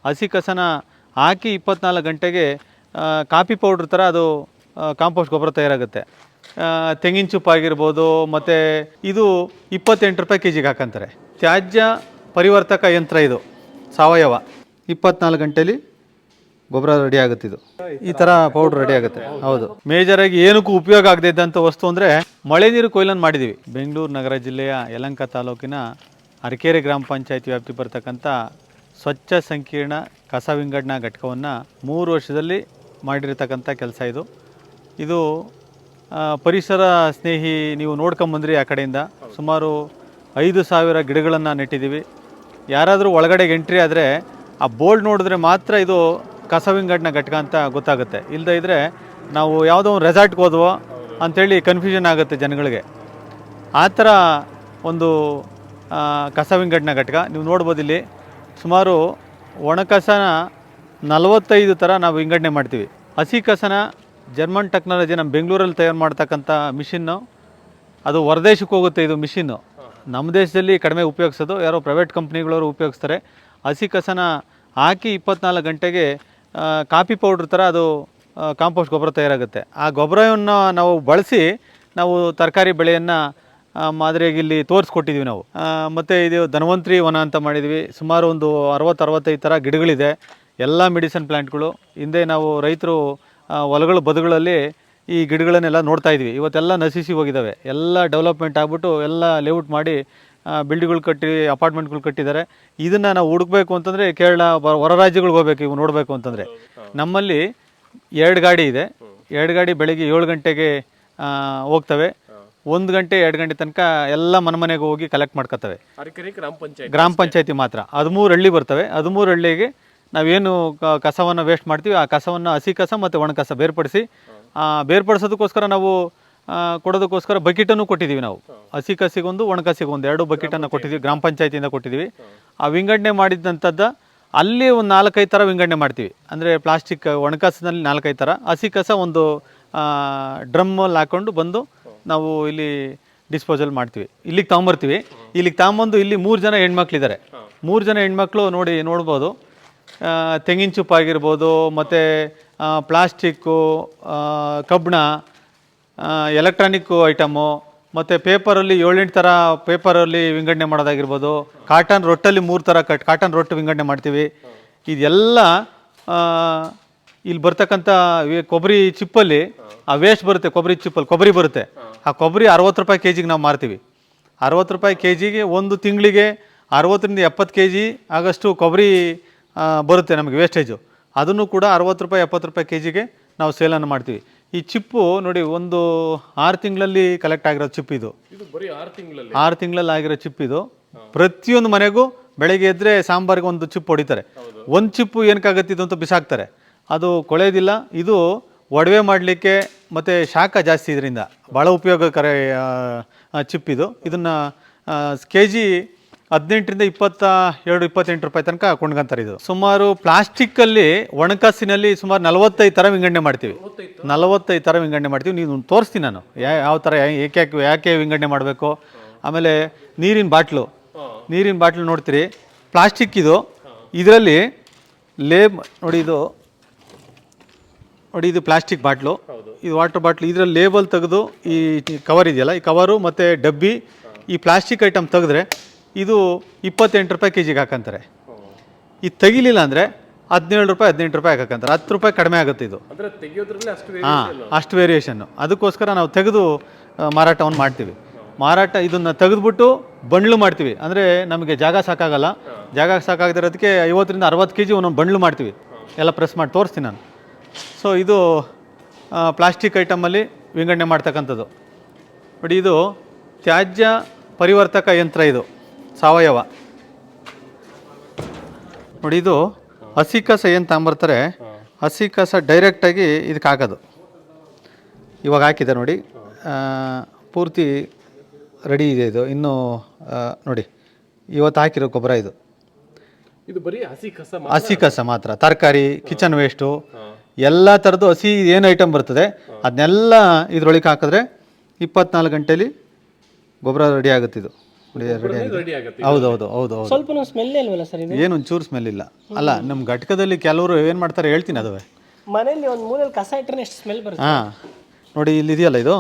ಹಸಿ ಕಸನ ಹಾಕಿ 24 ಗಂಟೆಗೆ coffee powder ಥರ ಅದು ಕಾಂಪೋಸ್ಟ್ ಗೊಬ್ಬರ ತಯಾರಾಗುತ್ತೆ. ತೆಂಗಿನ ಚಿಪ್ಪಾಗಿರ್ಬೋದು, ಮತ್ತು ಇದು 28 ರೂಪಾಯಿ ಕೆ ಜಿಗೆ ಹಾಕಂತಾರೆ. ತ್ಯಾಜ್ಯ ಪರಿವರ್ತಕ ಯಂತ್ರ ಇದು ಸಾವಯವ. 24 ಗಂಟೆಲಿ ಗೊಬ್ಬರ ರೆಡಿ ಆಗುತ್ತೆ. ಇದು ಈ ಥರ ಪೌಡ್ರ್ ರೆಡಿ ಆಗುತ್ತೆ. ಹೌದು, ಮೇಜರಾಗಿ ಏನಕ್ಕೂ ಉಪಯೋಗ ಆಗದೆ ಇದ್ದಂಥ ವಸ್ತು ಅಂದರೆ ಮಳೆ ನೀರು ಕೊಯ್ಲನ್ನು ಮಾಡಿದ್ದೀವಿ. ಬೆಂಗಳೂರು ನಗರ ಜಿಲ್ಲೆಯ ಯಲಹಂಕ ತಾಲೂಕಿನ ಅರಕೆರೆ ಗ್ರಾಮ ಪಂಚಾಯತಿ ವ್ಯಾಪ್ತಿ ಬರ್ತಕ್ಕಂಥ ಸ್ವಚ್ಛ ಸಂಕೀರ್ಣ ಕಸ ವಿಂಗಡಣಾ ಘಟಕವನ್ನು 3 ವರ್ಷದಲ್ಲಿ ಮಾಡಿರ್ತಕ್ಕಂಥ ಕೆಲಸ ಇದು. ಇದು ಪರಿಸರ ಸ್ನೇಹಿ. ನೀವು ನೋಡ್ಕೊಂಬಂದ್ರಿ ಆ ಕಡೆಯಿಂದ ಸುಮಾರು 5,000 ಗಿಡಗಳನ್ನು ನೆಟ್ಟಿದ್ದೀವಿ. ಯಾರಾದರೂ ಒಳಗಡೆಗೆ ಎಂಟ್ರಿ ಆದರೆ ಆ ಬೋರ್ಡ್ ನೋಡಿದ್ರೆ ಮಾತ್ರ ಇದು ಕಸ ವಿಂಗಡಣಾ ಘಟಕ ಅಂತ ಗೊತ್ತಾಗುತ್ತೆ. ಇಲ್ಲದೇ ಇದ್ದರೆ ನಾವು ಯಾವುದೋ ಒಂದು ರೆಸಾರ್ಟ್ಗೆ ಹೋದ್ವೋ ಅಂಥೇಳಿ ಕನ್ಫ್ಯೂಷನ್ ಆಗುತ್ತೆ ಜನಗಳಿಗೆ. ಆ ಥರ ಒಂದು ಕಸ ವಿಂಗಡಣಾ ಘಟಕ ನೀವು ನೋಡ್ಬೋದು. ಇಲ್ಲಿ ಸುಮಾರು ಒಣ ಕಸನ 45 ಥರ ನಾವು ವಿಂಗಡಣೆ ಮಾಡ್ತೀವಿ. ಹಸಿ ಕಸನ ಜರ್ಮನ್ ಟೆಕ್ನಾಲಜಿ ನಮ್ಮ ಬೆಂಗಳೂರಲ್ಲಿ ತಯಾರು ಮಾಡ್ತಕ್ಕಂಥ ಮಿಷಿನ್ನು, ಅದು ಹೊರದೇಶಕ್ಕೆ ಹೋಗುತ್ತೆ. ಇದು ಮಿಷಿನ್ನು ನಮ್ಮ ದೇಶದಲ್ಲಿ ಕಡಿಮೆ ಉಪಯೋಗಿಸೋದು, ಯಾರೋ ಪ್ರೈವೇಟ್ ಕಂಪ್ನಿಗಳವರು ಉಪಯೋಗಿಸ್ತಾರೆ. ಹಸಿ ಕಸನ ಹಾಕಿ 24 ಗಂಟೆಗೆ ಕಾಫಿ ಪೌಡ್ರ್ ಥರ ಅದು ಕಾಂಪೋಸ್ಟ್ ಗೊಬ್ಬರ ತಯಾರಾಗುತ್ತೆ. ಆ ಗೊಬ್ಬರವನ್ನು ನಾವು ಬಳಸಿ ನಾವು ತರಕಾರಿ ಬೆಳೆಯನ್ನು ಮಾದರಿಯಾಗಿ ಇಲ್ಲಿ ತೋರಿಸ್ಕೊಟ್ಟಿದ್ದೀವಿ ನಾವು. ಮತ್ತು ಇದು ಧನ್ವಂತರಿ ವನ ಅಂತ ಮಾಡಿದ್ವಿ. ಸುಮಾರು ಒಂದು 60-65 ಥರ ಗಿಡಗಳಿದೆ. ಎಲ್ಲ ಮೆಡಿಸನ್ ಪ್ಲ್ಯಾಂಟ್ಗಳು. ಹಿಂದೆ ನಾವು ರೈತರು ಹೊಲಗಳ ಬದುಗಳಲ್ಲಿ ಈ ಗಿಡಗಳನ್ನೆಲ್ಲ ನೋಡ್ತಾ ಇದ್ವಿ. ಇವತ್ತೆಲ್ಲ ನಶಿಸಿ ಹೋಗಿದ್ದಾವೆ. ಎಲ್ಲ ಡೆವಲಪ್ಮೆಂಟ್ ಆಗಿಬಿಟ್ಟು ಎಲ್ಲ ಲೇಔಟ್ ಮಾಡಿ ಬಿಲ್ಡಿಂಗ್ಗಳು ಕಟ್ಟಿ ಅಪಾರ್ಟ್ಮೆಂಟ್ಗಳು ಕಟ್ಟಿದ್ದಾರೆ. ಇದನ್ನು ನಾವು ಹುಡುಕಬೇಕು ಅಂತಂದರೆ ಕೇರಳ ಹೊರ ರಾಜ್ಯಗಳಿಗೆ ಹೋಗ್ಬೇಕು ಇವು ನೋಡಬೇಕು ಅಂತಂದರೆ. ನಮ್ಮಲ್ಲಿ 2 ಗಾಡಿ ಇದೆ. 2 ಗಾಡಿ ಬೆಳಗ್ಗೆ 7 ಗಂಟೆಗೆ ಹೋಗ್ತವೆ. 1 ಗಂಟೆ 2 ಗಂಟೆ ತನಕ ಎಲ್ಲ ಮನೆಗೆ ಹೋಗಿ ಕಲೆಕ್ಟ್ ಮಾಡ್ಕೊತವೆ. ಗ್ರಾಮ ಪಂಚಾಯತಿ ಮಾತ್ರ 13 ಹಳ್ಳಿ ಬರ್ತವೆ. 13 ಹಳ್ಳಿಗೆ ನಾವೇನು ಕಸವನ್ನು ವೇಸ್ಟ್ ಮಾಡ್ತೀವಿ ಆ ಕಸವನ್ನು ಹಸಿ ಕಸ ಮತ್ತು ಒಣ ಕಸ ಬೇರ್ಪಡಿಸೋದಕ್ಕೋಸ್ಕರ ನಾವು ಕೊಡೋದಕ್ಕೋಸ್ಕರ ಬಕೆಟನ್ನು ಕೊಟ್ಟಿದ್ದೀವಿ. ನಾವು ಹಸಿ ಕಸಿಗೊಂದು ಒಣ ಕಸಿಗೊಂದು 2 ಬಕೆಟನ್ನು ಕೊಟ್ಟಿದ್ದೀವಿ. ಗ್ರಾಮ ಪಂಚಾಯತಿಯಿಂದ ಕೊಟ್ಟಿದ್ದೀವಿ. ಆ ವಿಂಗಡಣೆ ಮಾಡಿದಂಥದ್ದು ಅಲ್ಲಿ ಒಂದು 4-5 ಥರ ವಿಂಗಡಣೆ ಮಾಡ್ತೀವಿ. ಅಂದರೆ ಪ್ಲಾಸ್ಟಿಕ್ ಒಣ ಕಸದಲ್ಲಿ 4-5 ಥರ, ಹಸಿ ಕಸ ಒಂದು ಡ್ರಮ್ಮಲ್ಲಿ ಹಾಕ್ಕೊಂಡು ಬಂದು ನಾವು ಇಲ್ಲಿ ಡಿಸ್ಪೋಸಲ್ ಮಾಡ್ತೀವಿ. ಇಲ್ಲಿಗೆ ತೊಗೊಂಬರ್ತೀವಿ. ಇಲ್ಲಿಗೆ ತೊಗೊಂಬಂದು ಇಲ್ಲಿ 3 ಜನ ಹೆಣ್ಮಕ್ಳಿದ್ದಾರೆ. 3 ಜನ ಹೆಣ್ಮಕ್ಳು ನೋಡ್ಬೋದು. ತೆಂಗಿನ ಚಿಪ್ಪಾಗಿರ್ಬೋದು, ಮತ್ತು ಪ್ಲಾಸ್ಟಿಕ್ಕು, ಕಬ್ಬಣ, ಎಲೆಕ್ಟ್ರಾನಿಕ್ಕು ಐಟಮು, ಮತ್ತು ಪೇಪರಲ್ಲಿ 7-8 ಥರ ಪೇಪರಲ್ಲಿ ವಿಂಗಡಣೆ ಮಾಡೋದಾಗಿರ್ಬೋದು. ಕಾಟನ್ ರೊಟ್ಟಲ್ಲಿ 3 ಥರ ಕಾಟನ್ ರೊಟ್ಟು ವಿಂಗಡಣೆ ಮಾಡ್ತೀವಿ. ಇದೆಲ್ಲ ಇಲ್ಲಿ ಬರ್ತಕ್ಕಂಥ ಕೊಬ್ಬರಿ ಚಿಪ್ಪಲ್ಲಿ ಆ ವೇಸ್ಟ್ ಬರುತ್ತೆ. ಕೊಬ್ಬರಿ ಚಿಪ್ಪಲ್ಲಿ ಕೊಬ್ಬರಿ ಬರುತ್ತೆ. ಆ ಕೊಬ್ಬರಿ 60 ರೂಪಾಯಿ ಕೆ ಜಿಗೆ ನಾವು ಮಾರ್ತೀವಿ. 60 ರೂಪಾಯಿ ಕೆ ಜಿಗೆ ಒಂದು ತಿಂಗಳಿಗೆ 60-70 ಕೆ ಜಿ ಆಗಷ್ಟು ಕೊಬ್ಬರಿ ಬರುತ್ತೆ ನಮಗೆ ವೇಸ್ಟೇಜು. ಅದನ್ನು ಕೂಡ 60-70 ರೂಪಾಯಿ ಕೆ ಜಿಗೆ ನಾವು ಸೇಲನ್ನು ಮಾಡ್ತೀವಿ. ಈ ಚಿಪ್ಪು ನೋಡಿ, ಒಂದು 6 ತಿಂಗಳಲ್ಲಿ ಕಲೆಕ್ಟ್ ಆಗಿರೋ ಚಿಪ್ ಇದು. 6 ತಿಂಗಳಲ್ಲಿ ಆಗಿರೋ ಚಿಪ್ ಇದು. ಪ್ರತಿಯೊಂದು ಮನೆಗೂ ಬೆಳಗ್ಗೆ ಎದ್ದರೆ ಸಾಂಬಾರಿಗೆ ಒಂದು ಚಿಪ್ ಹೊಡಿತಾರೆ. ಒಂದು ಚಿಪ್ಪು ಏನಕ್ಕಾಗತ್ತಿದ್ದು ಅಂತ ಬಿಸಾಕ್ತಾರೆ. ಅದು ಕೊಳೆಯೋದಿಲ್ಲ. ಇದು ಒಡವೆ ಮಾಡಲಿಕ್ಕೆ ಮತ್ತು ಶಾಖ ಜಾಸ್ತಿ, ಇದರಿಂದ ಭಾಳ ಉಪಯೋಗಕರ ಚಿಪ್ ಇದು. ಇದನ್ನು ಕೆ ಜಿ 18-28 ರೂಪಾಯಿ ತನಕ ಕೊಂಡ್ಕೊಂತಾರೆ. ಇದು ಸುಮಾರು ಪ್ಲಾಸ್ಟಿಕ್ಕಲ್ಲಿ ಒಣಕಸಿನಲ್ಲಿ ಸುಮಾರು 45 ಥರ ವಿಂಗಡಣೆ ಮಾಡ್ತೀವಿ. 45 ಥರ ವಿಂಗಡಣೆ ಮಾಡ್ತೀವಿ. ನೀವು ತೋರಿಸ್ತೀನಿ ನಾನು ಯಾವ ಥರ ಯಾಕೆ ವಿಂಗಡಣೆ ಮಾಡಬೇಕು. ಆಮೇಲೆ ನೀರಿನ ಬಾಟ್ಲು ನೋಡ್ತೀರಿ, ಪ್ಲಾಸ್ಟಿಕ್ ಇದು. ಇದರಲ್ಲಿ ನೋಡಿ, ಇದು ಪ್ಲಾಸ್ಟಿಕ್ ಬಾಟ್ಲು, ಇದು ವಾಟರ್ ಬಾಟ್ಲು. ಇದರಲ್ಲಿ ಲೇಬಲ್ ತೆಗೆದು ಈ ಕವರ್ ಇದೆಯಲ್ಲ, ಈ ಕವರು ಮತ್ತು ಡಬ್ಬಿ, ಈ ಪ್ಲಾಸ್ಟಿಕ್ ಐಟಮ್ ತೆಗೆದ್ರೆ ಇದು 28 ರೂಪಾಯಿ ಕೆ ಜಿಗೆ ಹಾಕಂತಾರೆ. ಇದು ತೆಗಿಲಿಲ್ಲ ಅಂದರೆ 17 ರೂಪಾಯಿ 18 ರೂಪಾಯಿ ಹಾಕಂತಾರೆ. 10 ರೂಪಾಯಿ ಕಡಿಮೆ ಆಗುತ್ತೆ ಇದು. ಅಷ್ಟು ವೇರಿಯೇಷನ್ನು. ಅದಕ್ಕೋಸ್ಕರ ನಾವು ತೆಗೆದು ಮಾರಾಟವನ್ನು ಮಾಡ್ತೀವಿ. ಇದನ್ನು ತೆಗೆದುಬಿಟ್ಟು ಬಂಡ್ಲು ಮಾಡ್ತೀವಿ. ಅಂದರೆ ನಮಗೆ ಜಾಗ ಸಾಕಾಗಲ್ಲ. ಜಾಗ ಸಾಕಾಗದಿರೋದಕ್ಕೆ 50-60 ಕೆ ಜಿ ಒಂದೊಂದು ಬಂಡ್ಲು ಮಾಡ್ತೀವಿ. ಎಲ್ಲ ಪ್ರೆಸ್ ಮಾಡಿ ತೋರಿಸ್ತೀನಿ ನಾನು. ಸೊ ಇದು ಪ್ಲಾಸ್ಟಿಕ್ ಐಟಮಲ್ಲಿ ವಿಂಗಡಣೆ ಮಾಡ್ತಕ್ಕಂಥದ್ದು. ನೋಡಿ, ಇದು ತ್ಯಾಜ್ಯ ಪರಿವರ್ತಕ ಯಂತ್ರ. ಇದು ಸಾವಯವ. ನೋಡಿ, ಇದು ಹಸಿ ಕಸ ಏನು ತಗೊಂಬರ್ತಾರೆ, ಹಸಿ ಕಸ ಡೈರೆಕ್ಟಾಗಿ ಇದಕ್ಕೆ ಹಾಕೋದು. ಇವಾಗ ಹಾಕಿದೆ ನೋಡಿ, ಪೂರ್ತಿ ರೆಡಿ ಇದೆ. ಇದು ಇನ್ನೂ ನೋಡಿ, ಇವತ್ತು ಹಾಕಿರೋ ಗೊಬ್ಬರ ಇದು. ಬರೀ ಹಸಿ ಕಸ ಮಾತ್ರ. ತರಕಾರಿ, ಕಿಚನ್ ವೇಸ್ಟು, ಎಲ್ಲ ಥರದ್ದು ಹಸಿ ಏನು ಐಟಮ್ ಬರ್ತದೆ ಅದನ್ನೆಲ್ಲ ಇದ್ರೊಳಗೆ ಹಾಕಿದ್ರೆ 24 ಗಂಟೆಲಿ ಗೊಬ್ಬರ ರೆಡಿ ಆಗುತ್ತೆ. ಇದು ರೆಡಿ ಆಗುತ್ತೆ. ಹೌದು ಹೌದು ಹೌದು ಹೌದು. ಸ್ವಲ್ಪ ಸ್ಮೆಲ್ ಇಲ್ವಲ್ಲ ಸರ್ ಇದು? ಏನು ಒಂಚೂರು ಸ್ಮೆಲ್ ಇಲ್ಲ. ಅಲ್ಲ ನಮ್ಮ ಘಟಕದಲ್ಲಿ ಕೆಲವರು ಏನು ಮಾಡ್ತಾರೆ ಹೇಳ್ತೀನಿ ಅದುವೇ. ಮನೇಲಿ ಒಂದು ಮೂಲೆಯಲ್ಲಿ ಕಸ ಇಟ್ಟರೆ ಎಷ್ಟು ಸ್ಮೆಲ್ ಬರುತ್ತೆ. ಹಾಂ ನೋಡಿ ಇಲ್ಲಿ ಇದೆಯಲ್ಲ ಇದು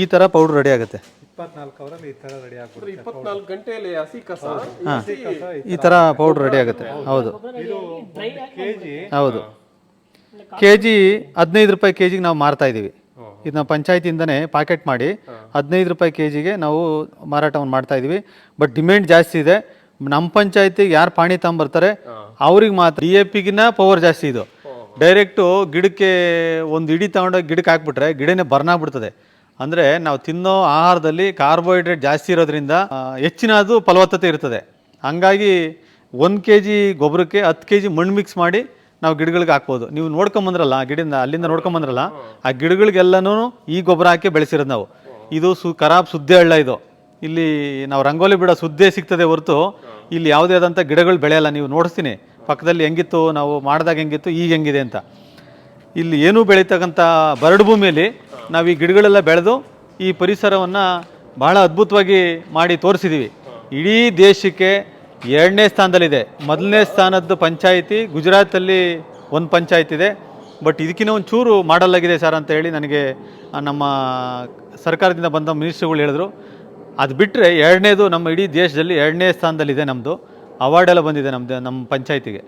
ಈ ಥರ ಪೌಡ್ರ್ ರೆಡಿ ಆಗುತ್ತೆ. 24 ಅವರಲ್ಲಿ ಈ ಥರ ರೆಡಿ ಆಗ್ಬಿಡುತ್ತೆ. 24 ಗಂಟೆಯಲ್ಲಿ ಹಸಿ ಕಸ ಈ ಥರ ಪೌಡ್ರ್ ರೆಡಿ ಆಗುತ್ತೆ. ಹೌದು ಕೆಜಿ ಹೌದು. ಕೆಜಿ 15 ರೂಪಾಯಿ ಕೆಜಿಗೆ ನಾವು ಮಾರ್ತಾ ಇದ್ದೀವಿ. ಇದು ನಾವು ಪಂಚಾಯತಿಯಿಂದನೇ ಪಾಕೆಟ್ ಮಾಡಿ 15 ರೂಪಾಯಿ ಕೆಜಿಗೆ ನಾವು ಮಾರಾಟವನ್ನು ಮಾಡ್ತಾ ಇದ್ದೀವಿ. ಬಟ್ ಡಿಮ್ಯಾಂಡ್ ಜಾಸ್ತಿ ಇದೆ. ನಮ್ಮ ಪಂಚಾಯತಿಗೆ ಯಾರು ಪಾಣಿ ತಗೊಂಬರ್ತಾರೆ ಅವ್ರಿಗೆ ಮಾತ್ರ DAPಗಿನ್ನ ಪವರ್ ಜಾಸ್ತಿ ಇದು. ಡೈರೆಕ್ಟು ಗಿಡಕ್ಕೆ ಒಂದು ಇಡಿ ತಗೊಂಡೋಗಿ ಗಿಡಕ್ಕೆ ಹಾಕ್ಬಿಟ್ರೆ ಗಿಡನೇ ಬರ್ನಾಗ್ಬಿಡ್ತದೆ. ಅಂದರೆ ನಾವು ತಿನ್ನೋ ಆಹಾರದಲ್ಲಿ ಕಾರ್ಬೋಹೈಡ್ರೇಟ್ ಜಾಸ್ತಿ ಇರೋದ್ರಿಂದ ಹೆಚ್ಚಿನದು ಫಲವತ್ತತೆ ಇರ್ತದೆ. ಹಂಗಾಗಿ 1 kg ಗೊಬ್ಬರಕ್ಕೆ 10 kg ಮಣ್ಣು ಮಿಕ್ಸ್ ಮಾಡಿ ನಾವು ಗಿಡಗಳಿಗೆ ಹಾಕ್ಬೋದು. ನೀವು ನೋಡ್ಕೊಂಬಂದ್ರಲ್ಲ ಗಿಡದಿಂದ ಅಲ್ಲಿಂದ ನೋಡ್ಕೊಂಬಂದ್ರಲ್ಲ ಆ ಗಿಡಗಳಿಗೆಲ್ಲನೂ ಈ ಗೊಬ್ಬರ ಹಾಕಿ ಬೆಳೆಸಿರೋದು ನಾವು. ಇದು ಖರಾಬ್ ಸುದ್ದೆ ಹಳ್ಳ ಇದು. ಇಲ್ಲಿ ನಾವು ರಂಗೋಲಿ ಬಿಡೋ ಸುದ್ದೇ ಸಿಗ್ತದೆ ಹೊರತು ಇಲ್ಲಿ ಯಾವುದೇ ಆದಂಥ ಗಿಡಗಳು ಬೆಳೆಯಲ್ಲ. ನೀವು ನೋಡಿಸ್ತೀನಿ ಪಕ್ಕದಲ್ಲಿ ಹೆಂಗಿತ್ತು ನಾವು ಮಾಡಿದಾಗ ಹೆಂಗಿತ್ತು ಈಗ ಹೆಂಗಿದೆ ಅಂತ. ಇಲ್ಲಿ ಏನೂ ಬೆಳೀತಕ್ಕಂಥ ಬರಡು ಭೂಮಿಯಲ್ಲಿ ನಾವು ಈ ಗಿಡಗಳೆಲ್ಲ ಬೆಳೆದು ಈ ಪರಿಸರವನ್ನು ಬಹಳ ಅದ್ಭುತವಾಗಿ ಮಾಡಿ ತೋರಿಸಿದ್ದೀವಿ. ಇಡೀ ದೇಶಕ್ಕೆ 2ನೇ ಸ್ಥಾನದಲ್ಲಿದೆ. 1ನೇ ಸ್ಥಾನದ್ದು ಪಂಚಾಯಿತಿ ಗುಜರಾತಲ್ಲಿ ಒಂದು ಪಂಚಾಯತ್ ಇದೆ. ಬಟ್ ಇದಕ್ಕಿಂತ ಒಂದು ಚೂರು ಮಾಡಲ್ ಆಗಿದೆ ಸರ್ ಅಂತ ಹೇಳಿ ನನಗೆ ನಮ್ಮ ಸರ್ಕಾರದಿಂದ ಬಂದ ಮಿನಿಸ್ಟ್ರುಗಳು ಹೇಳಿದ್ರು. ಅದು ಬಿಟ್ಟರೆ 2ನೇದು ನಮ್ಮ ಇಡೀ ದೇಶದಲ್ಲಿ 2ನೇ ಸ್ಥಾನದಲ್ಲಿದೆ. ನಮ್ಮದು ಅವಾರ್ಡೆಲ್ಲ ಬಂದಿದೆ ನಮ್ಮ ಪಂಚಾಯತಿಗೆ.